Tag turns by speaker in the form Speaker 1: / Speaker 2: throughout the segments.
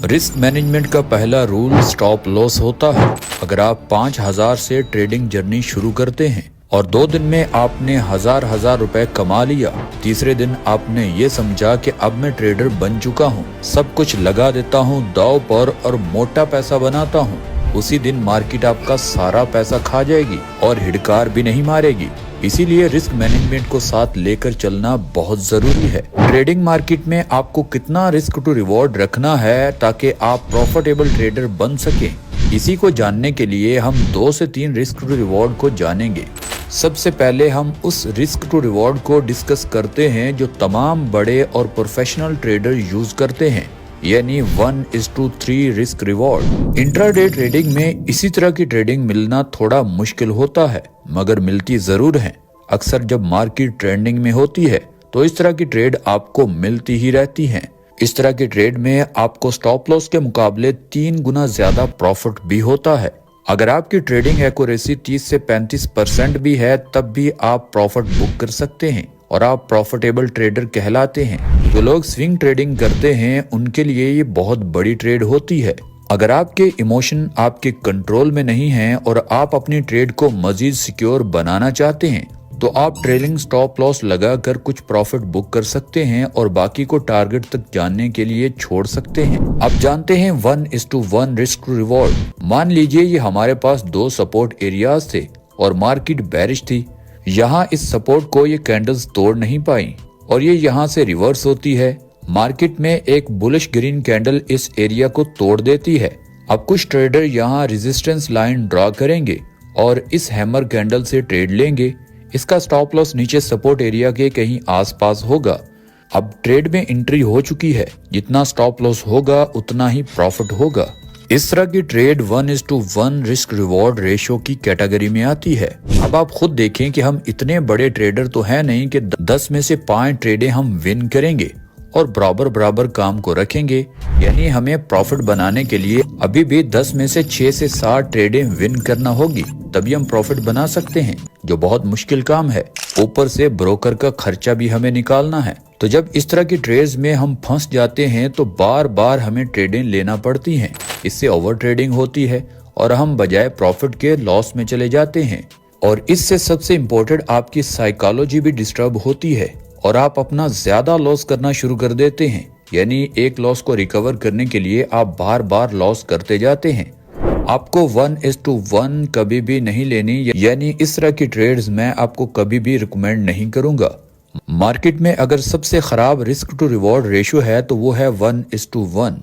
Speaker 1: Risk management का पहला rule stop loss होता है। अगर आप 5,000 से ट्रेडिंग जर्नी शुरू करते हैं और 2 दिन में आपने हजार रुपए कमा लिया, तीसरे दिन आपने ये समझा कि अब मैं ट्रेडर बन चुका हूँ, सब कुछ लगा देता हूँ दांव पर और मोटा पैसा बनाता हूँ, उसी दिन मार्केट आपका सारा पैसा खा जाएगी और हिड़कार भी नहीं मारेगी। इसीलिए रिस्क मैनेजमेंट को साथ लेकर चलना बहुत जरूरी है। ट्रेडिंग मार्केट में आपको कितना रिस्क टू रिवॉर्ड रखना है ताकि आप प्रॉफिटेबल ट्रेडर बन सकें, इसी को जानने के लिए हम 2 से 3 रिस्क टू रिवॉर्ड को जानेंगे। सबसे पहले हम उस रिस्क टू रिवॉर्ड को डिस्कस करते हैं जो तमाम बड़े और प्रोफेशनल ट्रेडर यूज करते हैं, यानी 1:3 रिस्क रिवॉर्ड। इंट्राडे ट्रेडिंग में इसी तरह की ट्रेडिंग मिलना थोड़ा मुश्किल होता है, मगर मिलती जरूर है। अक्सर जब मार्केट ट्रेंडिंग में होती है तो इस तरह की ट्रेड आपको मिलती ही रहती हैं। इस तरह की ट्रेड में आपको स्टॉप लॉस के मुकाबले 3 गुना ज्यादा प्रॉफिट भी होता है। अगर आपकी ट्रेडिंग एक्यूरेसी 30 से 35% भी है तब भी आप प्रॉफिट बुक कर सकते हैं और आप प्रॉफिटेबल ट्रेडर कहलाते हैं। जो लोग स्विंग ट्रेडिंग करते हैं उनके लिए ये बहुत बड़ी ट्रेड होती है। अगर आपके इमोशन आपके कंट्रोल में नहीं हैं और आप अपनी ट्रेड को मजीद सिक्योर बनाना चाहते हैं तो आप ट्रेलिंग स्टॉप लॉस लगाकर कुछ प्रॉफिट बुक कर सकते हैं और बाकी को टारगेट तक जानने के लिए छोड़ सकते हैं। अब जानते हैं 1:1 रिस्क टू रिवॉर्ड। मान लीजिए ये हमारे पास 2 सपोर्ट एरियाज थे और मार्केट बेरिश थी। यहाँ इस सपोर्ट को ये कैंडल्स तोड़ नहीं पाई और ये यहाँ से रिवर्स होती है। मार्केट में एक बुलिश ग्रीन कैंडल इस एरिया को तोड़ देती है। अब कुछ ट्रेडर यहाँ रेजिस्टेंस लाइन ड्रॉ करेंगे और इस हैमर कैंडल से ट्रेड लेंगे। इसका स्टॉप लॉस नीचे सपोर्ट एरिया के कहीं आसपास होगा। अब ट्रेड में एंट्री हो चुकी है, जितना स्टॉप लॉस होगा उतना ही प्रॉफिट होगा। इस तरह की ट्रेड 1:1 रिस्क रिवॉर्ड रेशियो की कैटेगरी में आती है। अब आप खुद देखें कि हम इतने बड़े ट्रेडर तो है नहीं कि 10 में से 5 ट्रेडें हम विन करेंगे और बराबर काम को रखेंगे, यानी हमें प्रॉफिट बनाने के लिए अभी भी 10 में से 6 से 7 ट्रेडें विन करना होगी, तभी हम प्रॉफिट बना सकते हैं, जो बहुत मुश्किल काम है। ऊपर से ब्रोकर का खर्चा भी हमें निकालना है। तो जब इस तरह की ट्रेड्स में हम फंस जाते हैं तो बार हमें ट्रेडें लेना पड़ती हैं। इससे ओवर ट्रेडिंग होती है और हम बजाय प्रॉफिट के लॉस में चले जाते हैं। और इससे सबसे इम्पोर्टेंट आपकी साइकोलॉजी भी डिस्टर्ब होती है और आप अपना ज्यादा लॉस करना शुरू कर देते हैं, यानी एक लॉस को रिकवर करने के लिए आप बार लॉस करते जाते हैं। आपको 1:1 कभी भी नहीं लेनी, यानी इस तरह की ट्रेड्स मैं आपको कभी भी रिकमेंड नहीं करूंगा। मार्केट में अगर सबसे खराब रिस्क टू रिवॉर्ड रेशियो है तो वो है 1:1।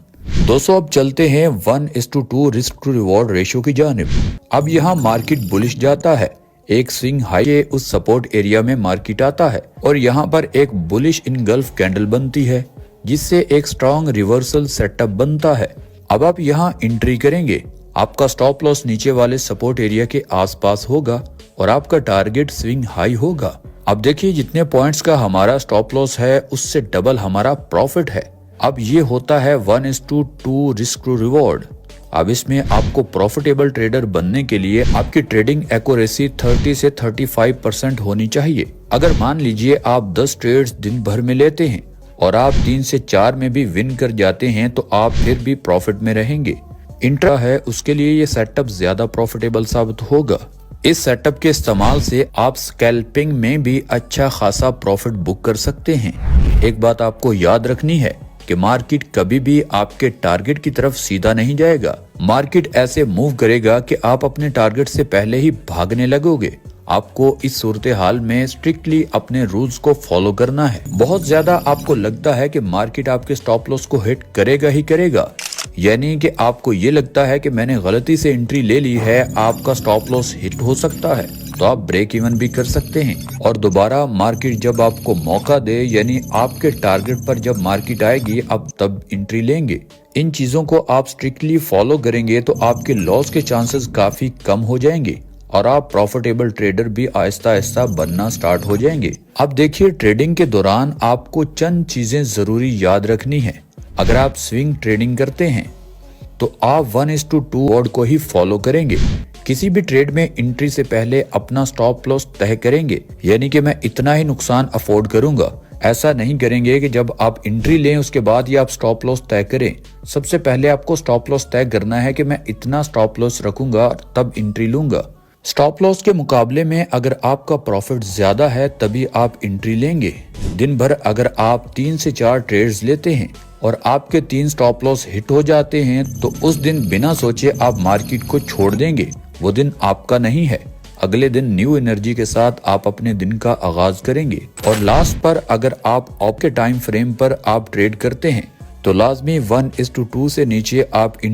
Speaker 1: दोस्तों अब चलते हैं 1:2 रिस्क टू रिवॉर्ड रेशियो की जानिब। अब यहाँ मार्केट बुलिश जाता है, एक स्विंग हाई के उस सपोर्ट एरिया में मार्केट आता है और यहाँ पर एक बुलिश इनगल्फ कैंडल बनती है, जिससे एक स्ट्रॉन्ग रिवर्सल सेटअप बनता है। अब आप यहाँ एंट्री करेंगे। आपका स्टॉप लॉस नीचे वाले सपोर्ट एरिया के आसपास होगा और आपका टारगेट स्विंग हाई होगा। अब देखिए जितने पॉइंट्स का हमारा स्टॉप लॉस है उससे डबल हमारा प्रॉफिट है। अब ये होता है 1:2 रिस्क टू रिवॉर्ड। अब इसमें आपको प्रॉफिटेबल ट्रेडर बनने के लिए आपकी ट्रेडिंग एक्यूरेसी 30 से 35% होनी चाहिए। अगर मान लीजिए आप 10 ट्रेड्स दिन भर में लेते हैं और आप 3 से 4 में भी विन कर जाते हैं तो आप फिर भी प्रॉफिट में रहेंगे। इंट्रा है उसके लिए ये सेटअप ज्यादा प्रॉफिटेबल साबित होगा। इस सेटअप के इस्तेमाल से आप स्कैल्पिंग में भी अच्छा खासा प्रॉफिट बुक कर सकते हैं। एक बात आपको याद रखनी है कि मार्केट कभी भी आपके टारगेट की तरफ सीधा नहीं जाएगा। मार्केट ऐसे मूव करेगा कि आप अपने टारगेट से पहले ही भागने लगोगे। आपको इस सूरत हाल में स्ट्रिक्टली अपने रूल्स को फॉलो करना है। बहुत ज्यादा आपको लगता है कि मार्केट आपके स्टॉप लॉस को हिट करेगा ही करेगा, यानी कि आपको ये लगता है कि मैंने गलती से एंट्री ले ली है, आपका स्टॉप लॉस हिट हो सकता है तो आप ब्रेक इवन भी कर सकते हैं और दोबारा मार्केट जब आपको मौका दे, यानी आपके टारगेट पर जब मार्केट आएगी आप तब एंट्री लेंगे। इन चीजों को आप स्ट्रिक्टली फॉलो करेंगे तो आपके लॉस के चांसेस काफी कम हो जाएंगे और आप प्रॉफिटेबल ट्रेडर भी आहिस्ता आहिस्ता बनना स्टार्ट हो जाएंगे। अब देखिए ट्रेडिंग के दौरान आपको चंद चीजें जरूरी याद रखनी है। अगर आप स्विंग ट्रेडिंग करते हैं तो आप 1:2 बोर्ड को ही फॉलो करेंगे। किसी भी ट्रेड में एंट्री से पहले अपना स्टॉप लॉस तय करेंगे, यानी कि मैं इतना ही नुकसान अफोर्ड करूंगा। ऐसा नहीं करेंगे कि जब आप एंट्री लें उसके बाद ही आप स्टॉप लॉस तय करें। सबसे पहले आपको स्टॉप लॉस तय करना है कि मैं इतना स्टॉप लॉस रखूंगा तब एंट्री लूंगा। स्टॉप लॉस के मुकाबले में अगर आपका प्रॉफिट ज्यादा है तभी आप एंट्री लेंगे। दिन भर अगर आप 3 से 4 ट्रेड्स लेते हैं और आपके 3 स्टॉप लॉस हिट हो जाते हैं तो उस दिन बिना सोचे आप मार्केट को छोड़ देंगे। वो दिन आपका नहीं है। अगले दिन न्यू एनर्जी के साथ आप अपने दिन का आगाज करेंगे। और लास्ट पर अगर आप आपके टाइम फ्रेम पर आप ट्रेड करते हैं तो लाजमी 1:2 से नीचे आप